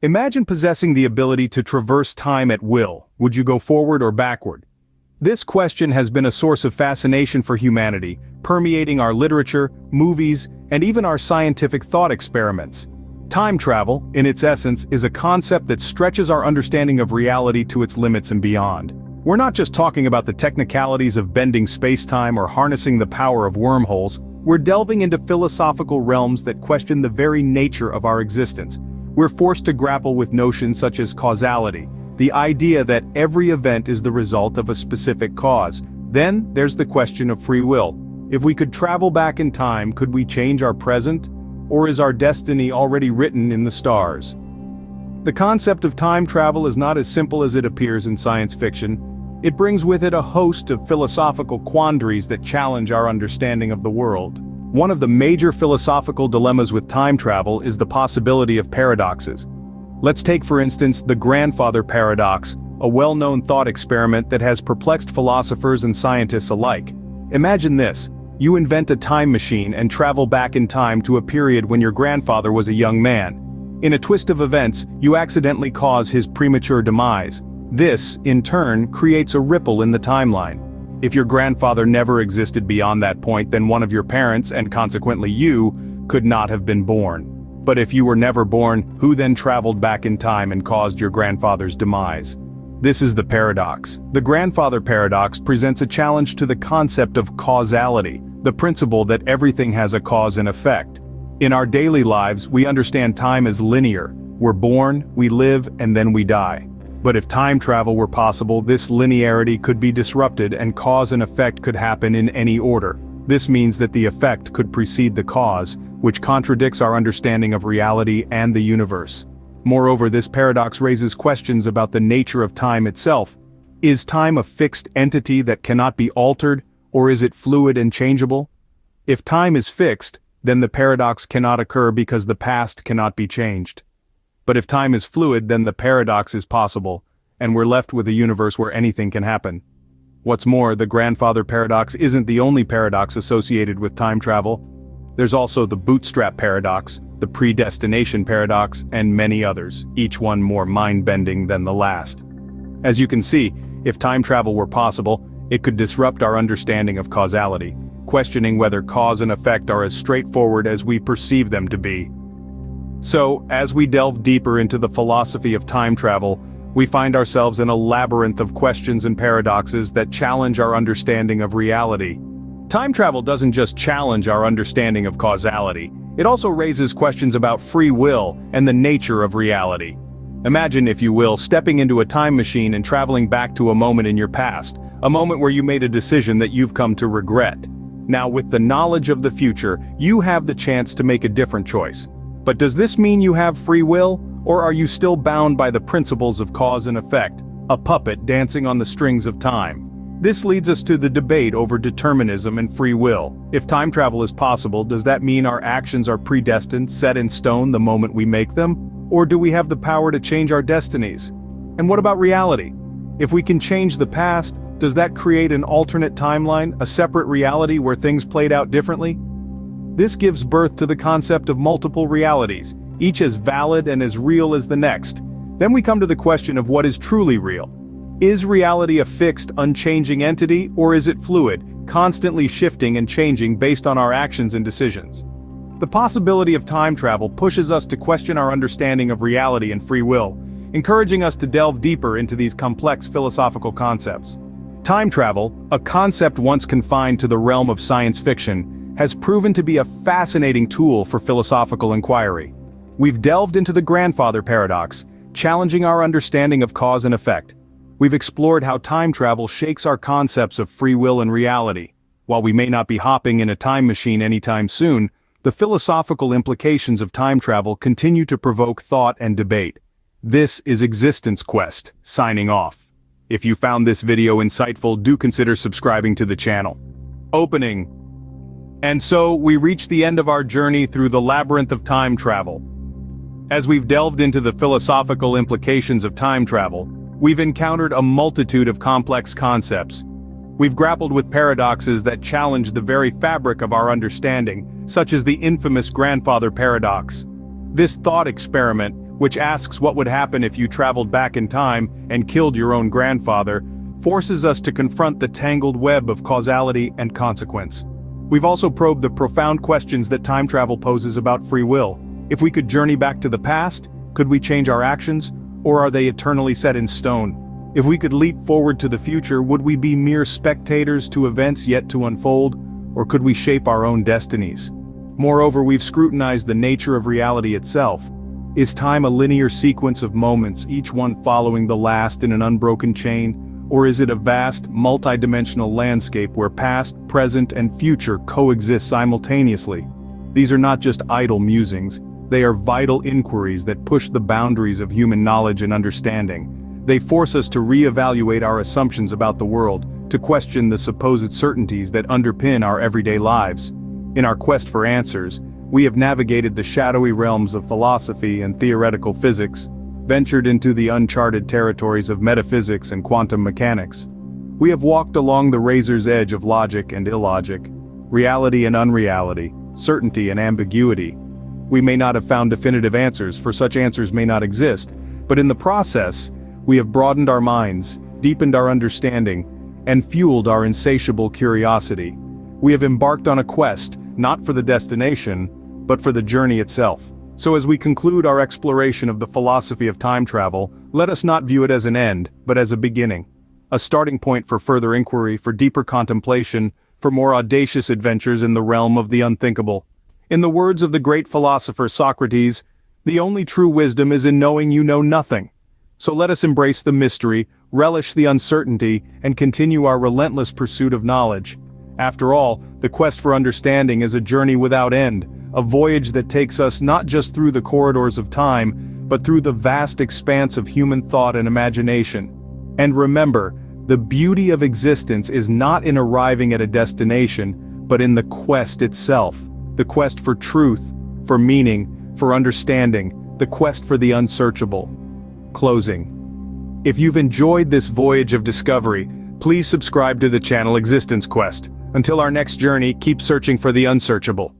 Imagine possessing the ability to traverse time at will. Would you go forward or backward? This question has been a source of fascination for humanity, permeating our literature, movies, and even our scientific thought experiments. Time travel, in its essence, is a concept that stretches our understanding of reality to its limits and beyond. We're not just talking about the technicalities of bending space-time or harnessing the power of wormholes. We're delving into philosophical realms that question the very nature of our existence. We're forced to grapple with notions such as causality, the idea that every event is the result of a specific cause. Then, there's the question of free will. If we could travel back in time, could we change our present? Or is our destiny already written in the stars? The concept of time travel is not as simple as it appears in science fiction. It brings with it a host of philosophical quandaries that challenge our understanding of the world. One of the major philosophical dilemmas with time travel is the possibility of paradoxes. Let's take for instance the grandfather paradox, a well-known thought experiment that has perplexed philosophers and scientists alike. Imagine this: you invent a time machine and travel back in time to a period when your grandfather was a young man. In a twist of events, you accidentally cause his premature demise. This, in turn, creates a ripple in the timeline. If your grandfather never existed beyond that point, then one of your parents, and consequently you, could not have been born. But if you were never born, who then traveled back in time and caused your grandfather's demise? This is the paradox. The grandfather paradox presents a challenge to the concept of causality, the principle that everything has a cause and effect. In our daily lives, we understand time as linear. We're born, we live, and then we die. But if time travel were possible, this linearity could be disrupted and cause and effect could happen in any order. This means that the effect could precede the cause, which contradicts our understanding of reality and the universe. Moreover, this paradox raises questions about the nature of time itself. Is time a fixed entity that cannot be altered, or is it fluid and changeable? If time is fixed, then the paradox cannot occur because the past cannot be changed. But if time is fluid, then the paradox is possible, and we're left with a universe where anything can happen. What's more, the grandfather paradox isn't the only paradox associated with time travel. There's also the bootstrap paradox, the predestination paradox, and many others, each one more mind-bending than the last. As you can see, if time travel were possible, it could disrupt our understanding of causality, questioning whether cause and effect are as straightforward as we perceive them to be. So, as we delve deeper into the philosophy of time travel, we find ourselves in a labyrinth of questions and paradoxes that challenge our understanding of reality. Time travel doesn't just challenge our understanding of causality, it also raises questions about free will and the nature of reality. Imagine, if you will, stepping into a time machine and traveling back to a moment in your past, a moment where you made a decision that you've come to regret. Now, with the knowledge of the future, you have the chance to make a different choice. But does this mean you have free will, or are you still bound by the principles of cause and effect, a puppet dancing on the strings of time? This leads us to the debate over determinism and free will. If time travel is possible, does that mean our actions are predestined, set in stone the moment we make them? Or do we have the power to change our destinies? And what about reality? If we can change the past, does that create an alternate timeline, a separate reality where things played out differently? This gives birth to the concept of multiple realities, each as valid and as real as the next. Then we come to the question of what is truly real. Is reality a fixed, unchanging entity, or is it fluid, constantly shifting and changing based on our actions and decisions? The possibility of time travel pushes us to question our understanding of reality and free will, encouraging us to delve deeper into these complex philosophical concepts. Time travel, a concept once confined to the realm of science fiction, has proven to be a fascinating tool for philosophical inquiry. We've delved into the grandfather paradox, challenging our understanding of cause and effect. We've explored how time travel shakes our concepts of free will and reality. While we may not be hopping in a time machine anytime soon, the philosophical implications of time travel continue to provoke thought and debate. This is Existence Quest, signing off. If you found this video insightful, do consider subscribing to the channel. Opening. And so, we reach the end of our journey through the labyrinth of time travel. As we've delved into the philosophical implications of time travel, we've encountered a multitude of complex concepts. We've grappled with paradoxes that challenge the very fabric of our understanding, such as the infamous grandfather paradox. This thought experiment, which asks what would happen if you traveled back in time and killed your own grandfather, forces us to confront the tangled web of causality and consequence. We've also probed the profound questions that time travel poses about free will. If we could journey back to the past, could we change our actions, or are they eternally set in stone? If we could leap forward to the future, would we be mere spectators to events yet to unfold, or could we shape our own destinies? Moreover, we've scrutinized the nature of reality itself. Is time a linear sequence of moments, each one following the last in an unbroken chain, or is it a vast, multidimensional landscape where past, present, and future coexist simultaneously? These are not just idle musings, they are vital inquiries that push the boundaries of human knowledge and understanding. They force us to re-evaluate our assumptions about the world, to question the supposed certainties that underpin our everyday lives. In our quest for answers, we have navigated the shadowy realms of philosophy and theoretical physics, ventured into the uncharted territories of metaphysics and quantum mechanics. We have walked along the razor's edge of logic and illogic, reality and unreality, certainty and ambiguity. We may not have found definitive answers, for such answers may not exist, but in the process, we have broadened our minds, deepened our understanding, and fueled our insatiable curiosity. We have embarked on a quest, not for the destination, but for the journey itself. So as we conclude our exploration of the philosophy of time travel, let us not view it as an end, but as a beginning. A starting point for further inquiry, for deeper contemplation, for more audacious adventures in the realm of the unthinkable. In the words of the great philosopher Socrates, the only true wisdom is in knowing you know nothing. So let us embrace the mystery, relish the uncertainty, and continue our relentless pursuit of knowledge. After all, the quest for understanding is a journey without end, a voyage that takes us not just through the corridors of time, but through the vast expanse of human thought and imagination. And remember, the beauty of existence is not in arriving at a destination, but in the quest itself. The quest for truth, for meaning, for understanding, the quest for the unsearchable. Closing. If you've enjoyed this voyage of discovery, please subscribe to the channel Existence Quest. Until our next journey, keep searching for the unsearchable.